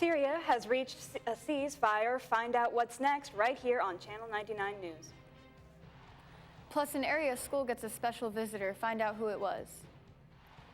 Syria has reached a ceasefire. Find out what's next right here on Channel 99 News. Plus, an area school gets a special visitor. Find out who it was.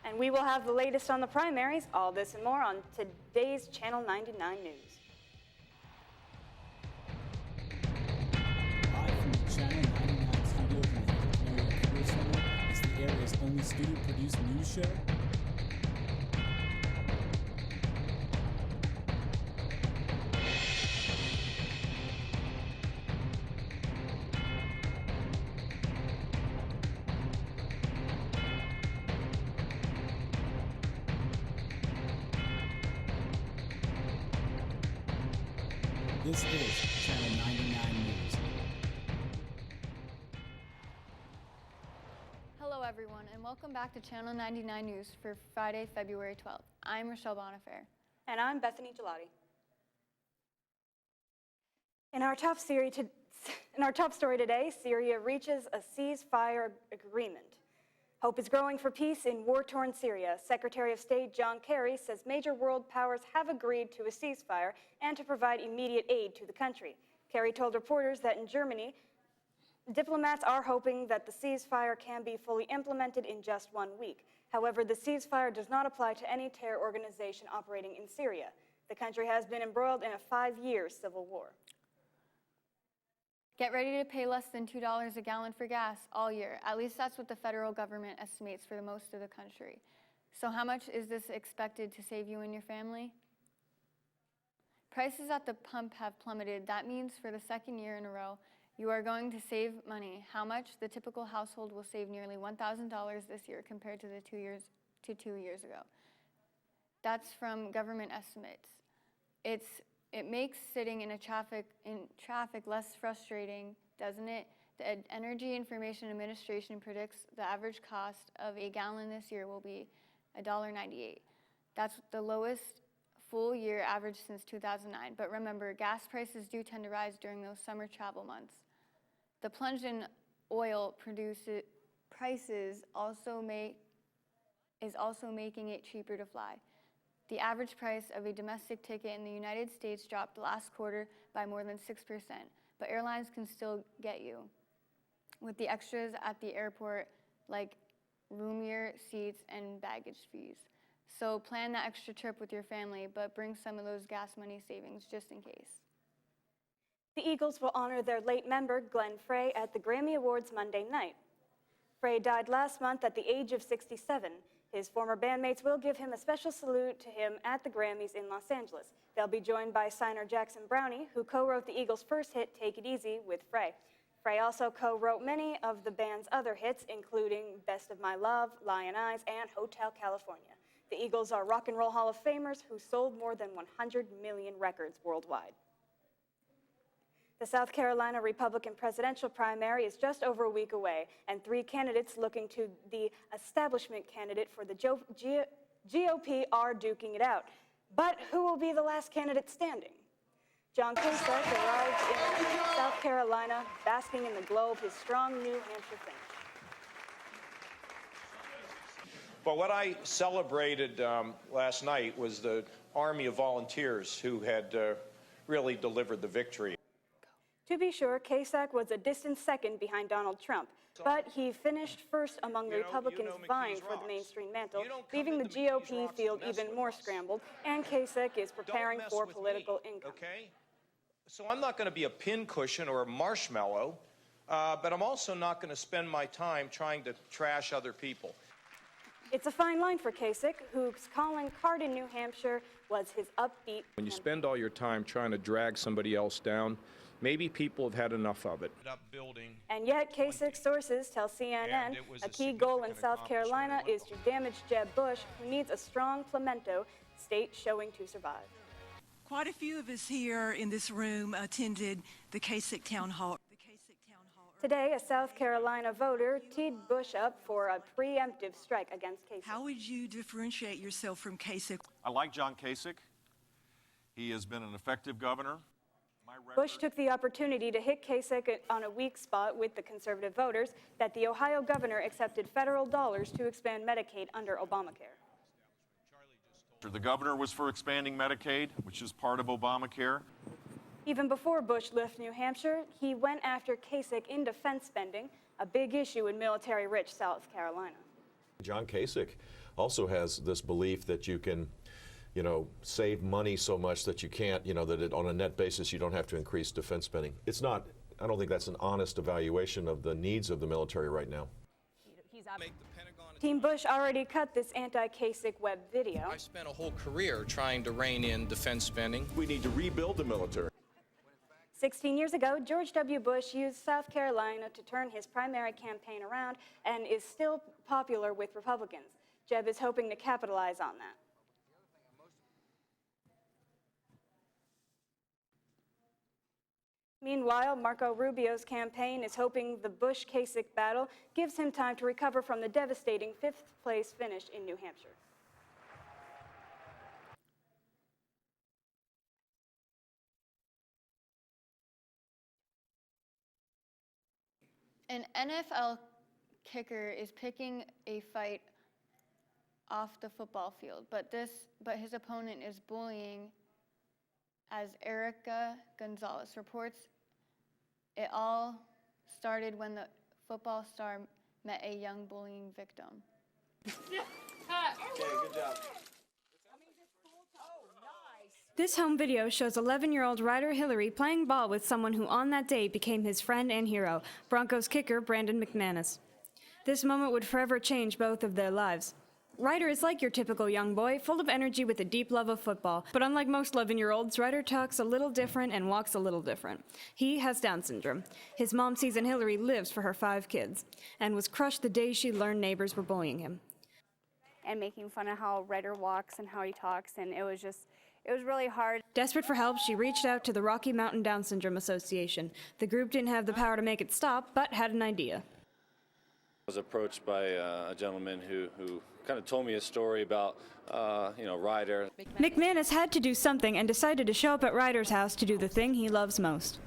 And we will have the latest on the primaries, all this and more on today's Channel 99 News. Live from the Channel 99 studios in the Hazleton Area Career Center, it's the area's only student-produced news show. This is Channel 99 News. Hello, everyone, and welcome back to Channel 99 News for Friday, February 12th. I'm Rochelle Bonifair. And I'm Bethany Gelati. In our top story today, Syria reaches a ceasefire agreement. Hope is growing for peace in war-torn Syria. Secretary of State John Kerry says major world powers have agreed to a ceasefire and to provide immediate aid to the country. Kerry told reporters that in Germany, diplomats are hoping that the ceasefire can be fully implemented in just 1 week. However, the ceasefire does not apply to any terror organization operating in Syria. The country has been embroiled in a 5-year civil war. Get ready to pay less than $2 a gallon for gas all year. At least that's what the federal government estimates for the most of the country. So how much is this expected to save you and your family? Prices at the pump have plummeted. That means for the second year in a row, you are going to save money. How much? The typical household will save nearly $1,000 this year compared to 2 years ago. That's from government estimates. It makes sitting in traffic less frustrating, doesn't it? The Energy Information Administration predicts the average cost of a gallon this year will be $1.98. That's the lowest full year average since 2009. But remember, gas prices do tend to rise during those summer travel months. The plunge in oil prices is also making it cheaper to fly. The average price of a domestic ticket in the United States dropped last quarter by more than 6%, but airlines can still get you with the extras at the airport like roomier seats and baggage fees. So plan that extra trip with your family, but bring some of those gas money savings just in case. The Eagles will honor their late member, Glenn Frey, at the Grammy Awards Monday night. Frey died last month at the age of 67. His former bandmates will give him a special salute to him at the Grammys in Los Angeles. They'll be joined by signer Jackson Brownie, who co-wrote the Eagles' first hit, Take It Easy, with Frey. Frey also co-wrote many of the band's other hits, including Best of My Love, Lion Eyes, and Hotel California. The Eagles are Rock and Roll Hall of Famers who sold more than 100 million records worldwide. The South Carolina Republican presidential primary is just over a week away, and 3 candidates looking to the establishment candidate for the GOP are duking it out. But who will be the last candidate standing? John Kasich arrived in South Carolina, basking in the glow of his strong New Hampshire fame. Well, what I celebrated last night was the army of volunteers who had really delivered the victory. To be sure, Kasich was a distant second behind Donald Trump, but he finished first among the Republicans vying for the mainstream mantle, leaving the GOP field even more scrambled, and Kasich is preparing for political income. Okay? So I'm not going to be a pincushion or a marshmallow, but I'm also not going to spend my time trying to trash other people. It's a fine line for Kasich, whose calling card in New Hampshire was his upbeat. When you spend all your time trying to drag somebody else down, maybe people have had enough of it. And yet, Kasich's sources tell CNN a key goal in South Carolina is to damage Jeb Bush, who needs a strong plemento state showing to survive. Quite a few of us here in this room attended the Kasich Town Hall. Today, a South Carolina voter teed Bush up for a preemptive strike against Kasich. How would you differentiate yourself from Kasich? I like John Kasich. He has been an effective governor. Bush took the opportunity to hit Kasich on a weak spot with the conservative voters that the Ohio governor accepted federal dollars to expand Medicaid under Obamacare. The governor was for expanding Medicaid, which is part of Obamacare. Even before Bush left New Hampshire, he went after Kasich in defense spending, a big issue in military-rich South Carolina. John Kasich also has this belief that you can, save money so much that you can't, that on a net basis you don't have to increase defense spending. It's not, I don't think that's an honest evaluation of the needs of the military right now. Team Bush already cut this anti-Kasich web video. I spent a whole career trying to rein in defense spending. We need to rebuild the military. 16 years ago, George W. Bush used South Carolina to turn his primary campaign around and is still popular with Republicans. Jeb is hoping to capitalize on that. Meanwhile, Marco Rubio's campaign is hoping the Bush-Kasich battle gives him time to recover from the devastating fifth-place finish in New Hampshire. An NFL kicker is picking a fight off the football field, but his opponent is bullying. As Erica Gonzalez reports, it all started when the football star met a young bullying victim. Okay, good job. This home video shows 11-year-old Ryder Hillary playing ball with someone who on that day became his friend and hero, Broncos kicker Brandon McManus. This moment would forever change both of their lives. Ryder is like your typical young boy, full of energy with a deep love of football. But unlike most 11-year-olds, Ryder talks a little different and walks a little different. He has Down syndrome. His mom sees and Hillary lives for her 5 kids and was crushed the day she learned neighbors were bullying him. And making fun of how Ryder walks and how he talks, and it was really hard. Desperate for help, she reached out to the Rocky Mountain Down Syndrome Association. The group didn't have the power to make it stop, but had an idea. I was approached by a gentleman who kind of told me a story about, Ryder. McManus had to do something and decided to show up at Ryder's house to do the thing he loves most.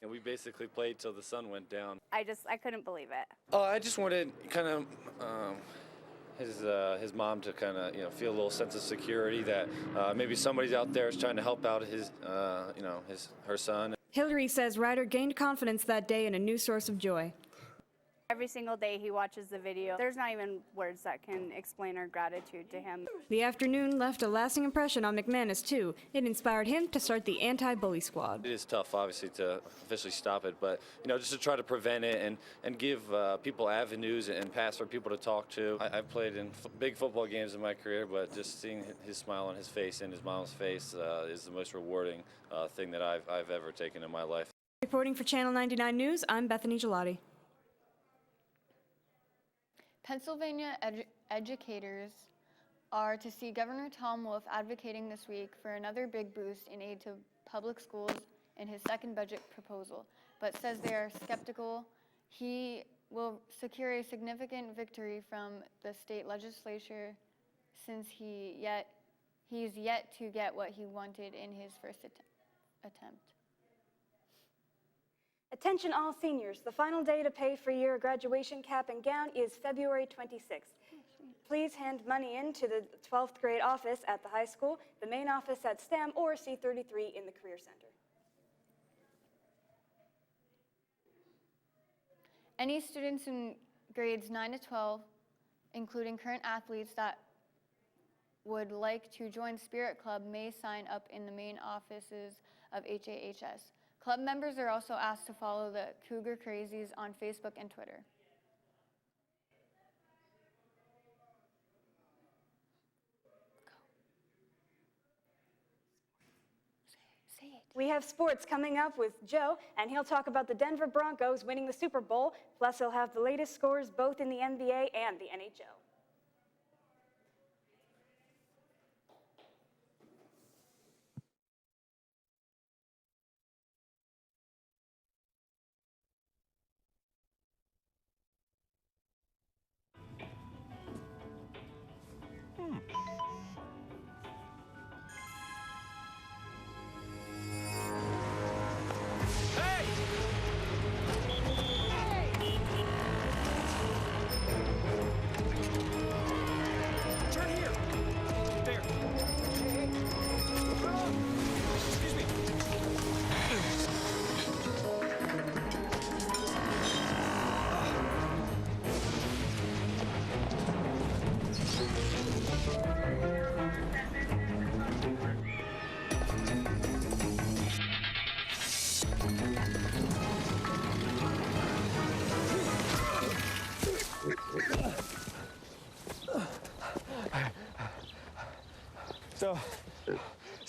And we basically played till the sun went down. I couldn't believe it. Oh, I just wanted kind of his mom to kind of feel a little sense of security that maybe somebody out there is trying to help out her son. Hillary says Ryder gained confidence that day and a new source of joy. Every single day he watches the video. There's not even words that can explain our gratitude to him. The afternoon left a lasting impression on McManus, too. It inspired him to start the Anti-Bully Squad. It is tough, obviously, to officially stop it, but just to try to prevent it and give people avenues and paths for people to talk to. I've played in big football games in my career, but just seeing his smile on his face and his mom's face is the most rewarding thing that I've ever taken in my life. Reporting for Channel 99 News, I'm Bethany Gelati. Pennsylvania educators are to see Governor Tom Wolf advocating this week for another big boost in aid to public schools in his second budget proposal, but says they are skeptical he will secure a significant victory from the state legislature since he's yet to get what he wanted in his first attempt. Attention all seniors, the final day to pay for your graduation cap and gown is February 26th. Please hand money in to the 12th grade office at the high school, the main office at STEM, or C33 in the Career Center. Any students in grades 9 to 12, including current athletes that would like to join Spirit Club, may sign up in the main offices of HAHS. Club members are also asked to follow the Cougar Crazies on Facebook and Twitter. Say it. We have sports coming up with Joe, and he'll talk about the Denver Broncos winning the Super Bowl, plus he'll have the latest scores both in the NBA and the NHL.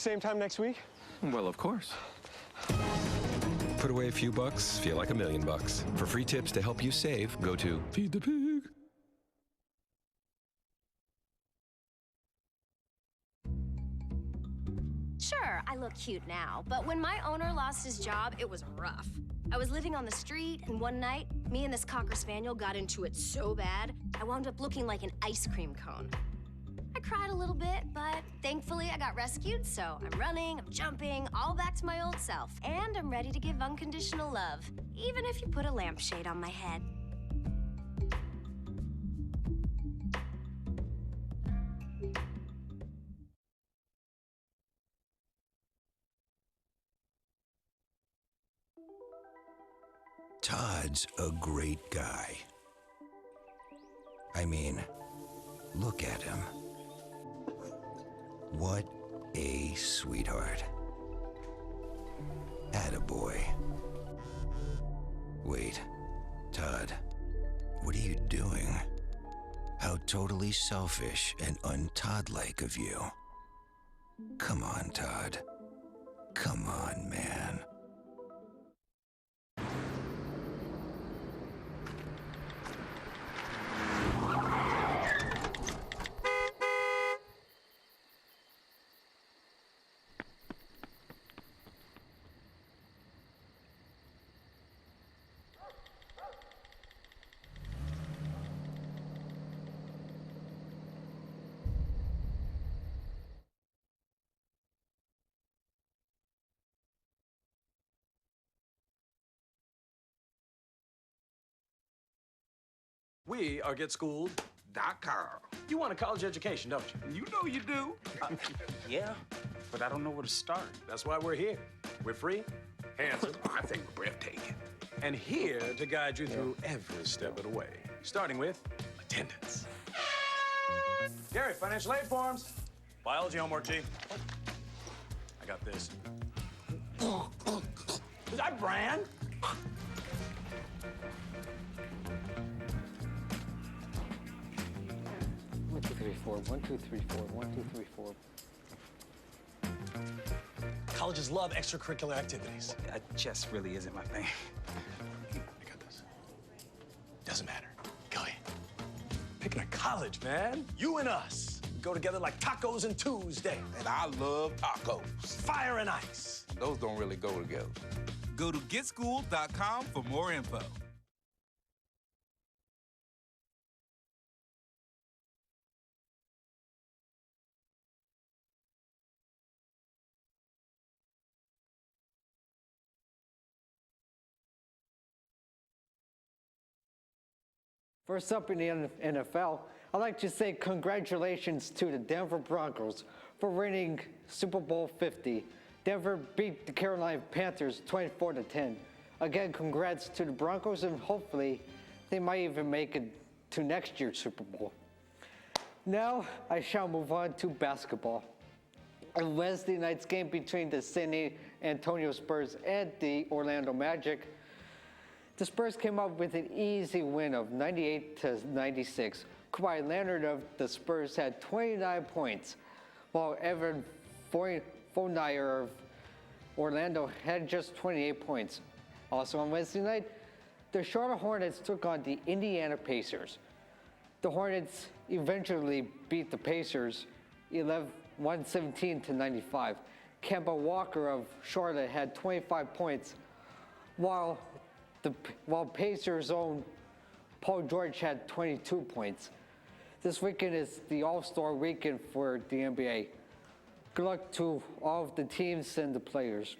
Same time next week? Well, of course. Put away a few bucks, feel like $1 million. For free tips to help you save, go to Feed the Pig. Sure, I look cute now, but when my owner lost his job, it was rough. I was living on the street, and one night, me and this Cocker Spaniel got into it so bad, I wound up looking like an ice cream cone. I cried a little bit, but thankfully I got rescued, so I'm running, I'm jumping, all back to my old self. And I'm ready to give unconditional love, even if you put a lampshade on my head. Todd's a great guy. I mean, look at him. What a sweetheart. Attaboy. Wait, Todd, what are you doing? How totally selfish and un-Todd-like of you. Come on, Todd. Come on, man. We are GetSchooled.com. You want a college education, don't you? You know you do. Yeah, but I don't know where to start. That's why we're here. We're free, handsome, I think we're breathtaking, and here to guide you through every step of the way, starting with attendance. Gary, financial aid forms. Biology homework, G. I got this. Is that Bran? 1, 2, 3, 4. 1, 2, 3, 4. 1, 2, 3, 4. Colleges love extracurricular activities. Chess really isn't my thing. I got this. Doesn't matter. Go ahead. Picking a college, man. You and us. We go together like tacos and Tuesday. And I love tacos. Fire and ice. Those don't really go together. Go to GetSchooled.com for more info. First up in the NFL, I'd like to say congratulations to the Denver Broncos for winning Super Bowl 50. Denver beat the Carolina Panthers 24-10. Again, congrats to the Broncos, and hopefully they might even make it to next year's Super Bowl. Now I shall move on to basketball. A Wednesday night's game between the San Antonio Spurs and the Orlando Magic, the Spurs came up with an easy win of 98-96. Kawhi Leonard of the Spurs had 29 points, while Evan Fournier of Orlando had just 28 points. Also on Wednesday night, the Charlotte Hornets took on the Indiana Pacers. The Hornets eventually beat the Pacers 117-95. Kemba Walker of Charlotte had 25 points, while Pacers' own Paul George had 22 points. This weekend is the All-Star weekend for the NBA. Good luck to all of the teams and the players.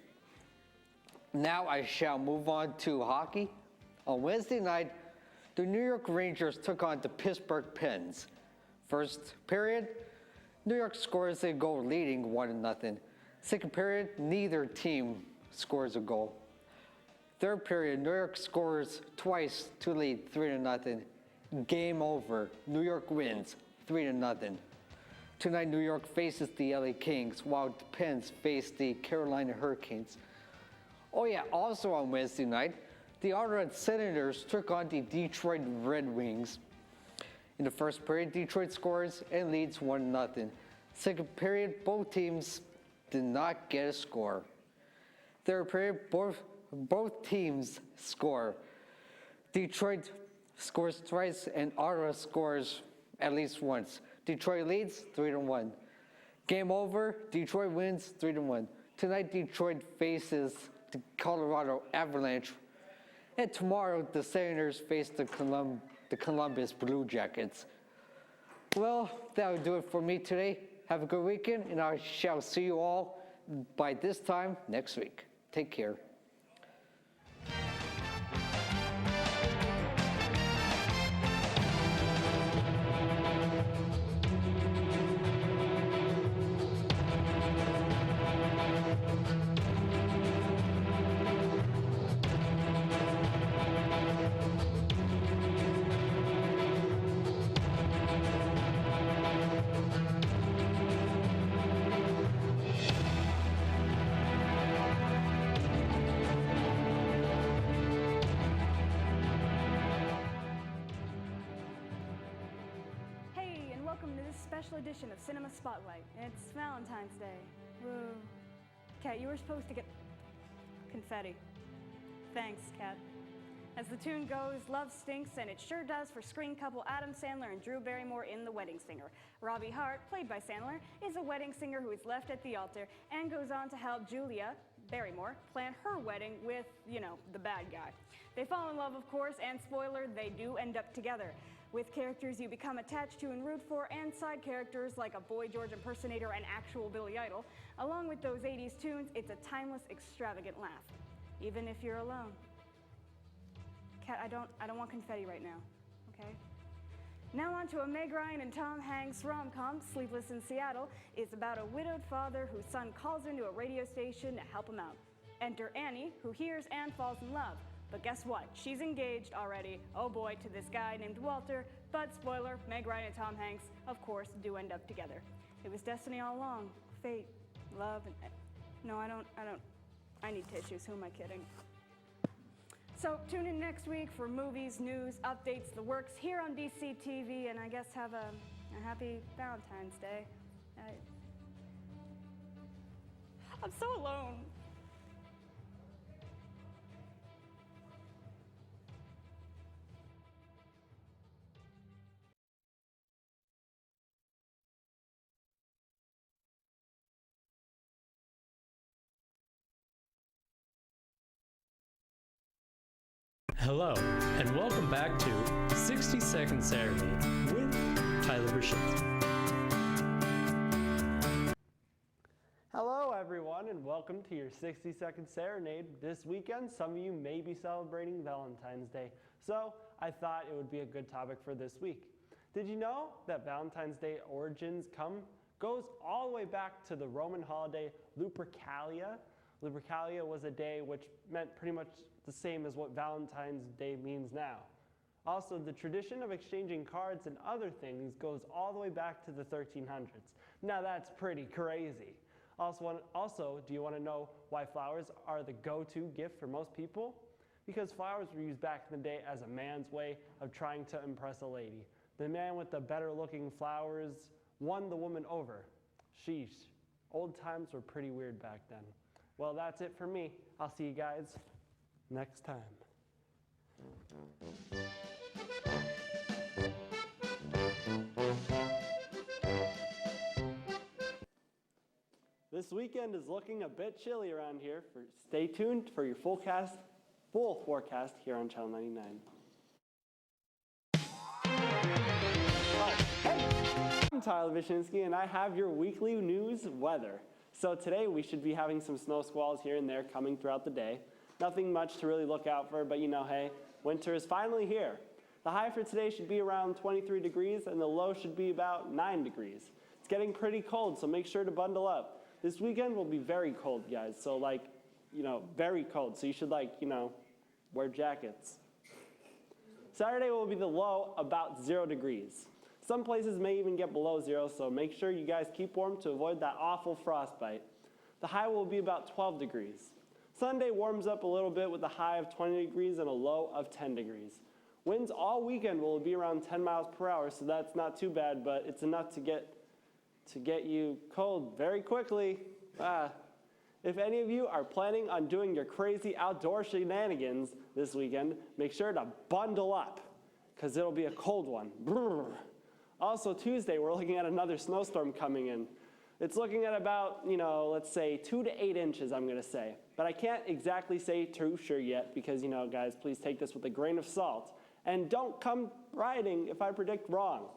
Now I shall move on to hockey. On Wednesday night, the New York Rangers took on the Pittsburgh Penguins. First period, New York scores a goal, leading 1-0. Second period, neither team scores a goal. Third period, New York scores twice to lead 3-0. Game over. New York wins 3-0. Tonight, New York faces the LA Kings, while the Pens face the Carolina Hurricanes. Oh yeah, also on Wednesday night, the Ottawa Senators took on the Detroit Red Wings. In the first period, Detroit scores and leads 1-0. Second period, both teams did not get a score. Third period, both teams score. Detroit scores twice and Ottawa scores at least once. Detroit leads 3-1. Game over, Detroit wins 3-1. Tonight, Detroit faces the Colorado Avalanche, and tomorrow the Senators face the Columbus Blue Jackets. Well, that'll do it for me today. Have a good weekend, and I shall see you all by this time next week. Take care. Welcome to this special edition of Cinema Spotlight. It's Valentine's Day. Woo. Kat, you were supposed to get confetti. Thanks, Kat. As the tune goes, love stinks, and it sure does for screen couple Adam Sandler and Drew Barrymore in The Wedding Singer. Robbie Hart, played by Sandler, is a wedding singer who is left at the altar and goes on to help Julia Barrymore plan her wedding with, the bad guy. They fall in love, of course, and spoiler, they do end up together. With characters you become attached to and root for, and side characters like a Boy George impersonator and actual Billy Idol, along with those 80s tunes, it's a timeless, extravagant laugh, even if you're alone. Kat, I don't want confetti right now, okay? Now on to a Meg Ryan and Tom Hanks rom-com, Sleepless in Seattle, is about a widowed father whose son calls into a radio station to help him out. Enter Annie, who hears and falls in love. But guess what? She's engaged already, oh boy, to this guy named Walter. But spoiler, Meg Ryan and Tom Hanks, of course, do end up together. It was destiny all along. Fate, love, and... No, I need tissues. Who am I kidding? So tune in next week for movies, news, updates, the works here on BC TV, and I guess have a happy Valentine's Day. I'm so alone. Hello, and welcome back to 60 Second Saturday with Tyler Brzezinski. Hello, everyone, and welcome to your 60-second serenade. This weekend, some of you may be celebrating Valentine's Day, so I thought it would be a good topic for this week. Did you know that Valentine's Day origins goes all the way back to the Roman holiday Lupercalia? Lupercalia was a day which meant pretty much the same as what Valentine's Day means now. Also, the tradition of exchanging cards and other things goes all the way back to the 1300s. Now that's pretty crazy. Also, do you want to know why flowers are the go-to gift for most people? Because flowers were used back in the day as a man's way of trying to impress a lady. The man with the better looking flowers won the woman over. Sheesh, old times were pretty weird back then. Well, that's it for me. I'll see you guys next time. This weekend is looking a bit chilly around here. Stay tuned for your full forecast here on Channel 99. Hey, I'm Tyler Brzezinski, and I have your weekly news weather. So today we should be having some snow squalls here and there coming throughout the day. Nothing much to really look out for, but hey, winter is finally here. The high for today should be around 23 degrees, and the low should be about 9 degrees. It's getting pretty cold, so make sure to bundle up. This weekend will be very cold, guys, so very cold, so you should wear jackets. Saturday will be the low about 0 degrees. Some places may even get below 0, so make sure you guys keep warm to avoid that awful frostbite. The high will be about 12 degrees. Sunday warms up a little bit with a high of 20 degrees and a low of 10 degrees. Winds all weekend will be around 10 miles per hour, so that's not too bad, but it's enough to get you cold very quickly. If any of you are planning on doing your crazy outdoor shenanigans this weekend, make sure to bundle up, because it'll be a cold one. Brr. Also, Tuesday, we're looking at another snowstorm coming in. It's looking at about, let's say 2 to 8 inches, I'm gonna say. But I can't exactly say too sure yet because, guys, please take this with a grain of salt. And don't come rioting if I predict wrong.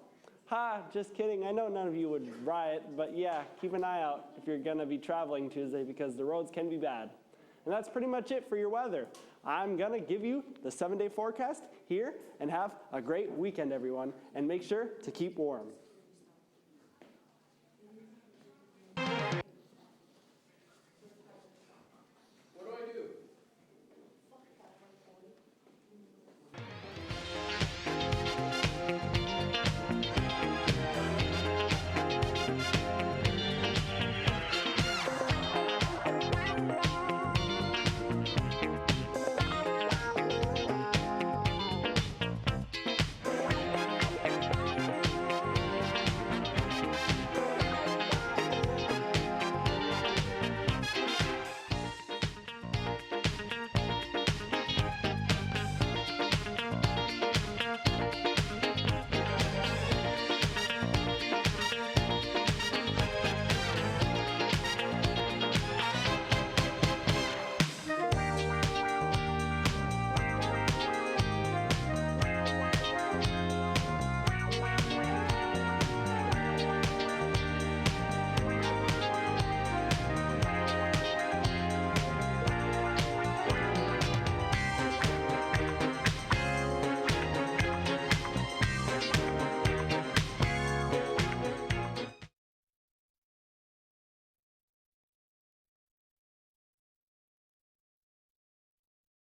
Ha, just kidding. I know none of you would riot, but yeah, keep an eye out if you're gonna be traveling Tuesday because the roads can be bad. And that's pretty much it for your weather. I'm gonna give you the 7-day forecast here and have a great weekend, everyone. And make sure to keep warm.